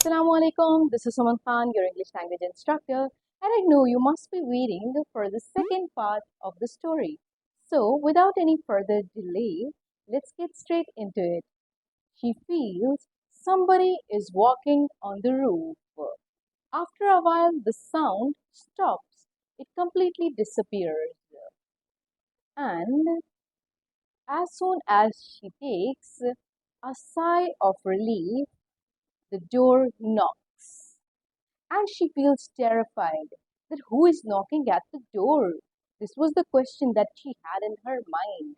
Assalamu alaikum. This is Saman Khan, your English language instructor, and I know you must be waiting for the second part of the story. So, without any further delay, let's get straight into it. She feels somebody is walking on the roof. After a while, the sound stops. It completely disappears. And as soon as she takes a sigh of relief, the door knocks. And she feels terrified that who is knocking at the door? This was the question that she had in her mind.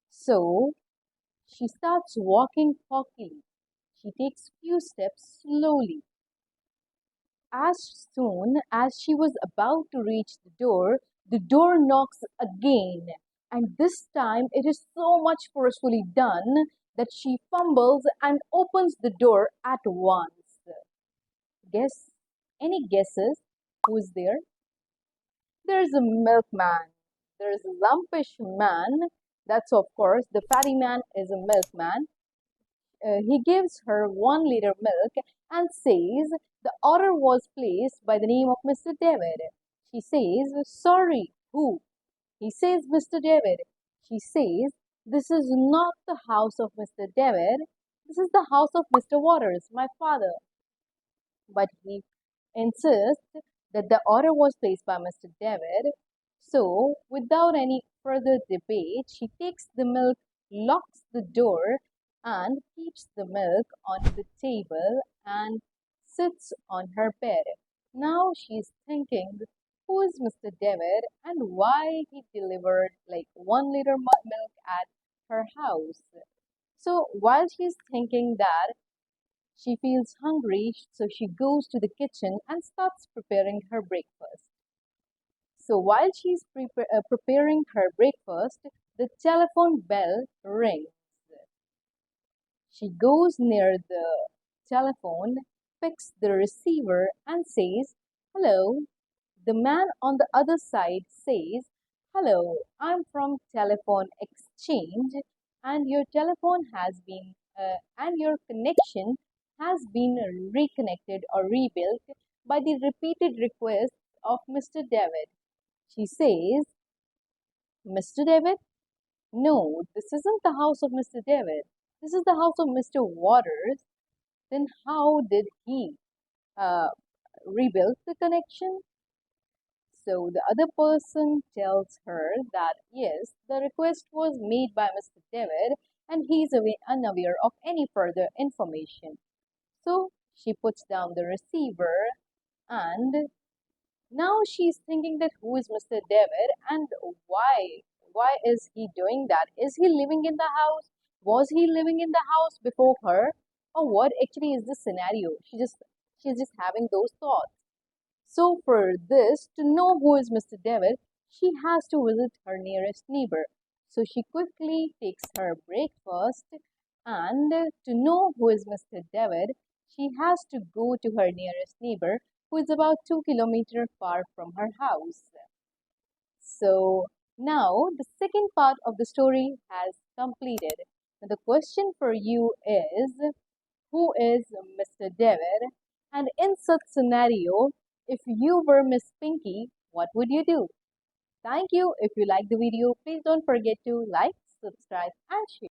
So she starts walking cockily. She takes few steps slowly. As soon as she was about to reach the door knocks again. And this time it is so much forcefully done that she fumbles and opens the door at once. Guess, any guesses who's there? There's a milkman. There's a lumpish man. That's of course the fatty man is a milkman. He gives her 1 liter milk and says the order was placed by the name of Mr. David. She says, sorry, who? He says, Mr. David. She says, this is not the house of Mr. David. This is the house of Mr. Waters, my father. But he insists that the order was placed by Mr. David. So, without any further debate, she takes the milk, locks the door, and keeps the milk on the table and sits on her bed. Now she's thinking, who is Mr. David and why he delivered like 1 liter milk at her house? So while she's thinking that, she feels hungry, so she goes to the kitchen and starts preparing her breakfast. So while she's preparing her breakfast, the telephone bell rings. She goes near the telephone, picks the receiver, and says, hello. The man on the other side says, hello, I'm from Telephone Exchange, and your telephone has been, and your connection has been reconnected or rebuilt by the repeated requests of Mr. David. She says, Mr. David? No, this isn't the house of Mr. David. This is the house of Mr. Waters. Then how did he uh, rebuild the connection? So the other person tells her that yes, the request was made by Mr. David and he is unaware of any further information. So she puts down the receiver and now she's thinking that who is Mr. David and why? Why is he doing that? Is he living in the house? Was he living in the house before her? Or what actually is the scenario? She's just having those thoughts. So for this, to know who is Mr. David, she has to visit her nearest neighbor. So she quickly takes her breakfast and to know who is Mr. David, she has to go to her nearest neighbor who is about 2 kilometers far from her house. So now the second part of the story has completed. Now the question for you is, who is Mr. David? And in such scenario, if you were Miss Pinky, what would you do? Thank you. If you like the video, please don't forget to like, subscribe and share.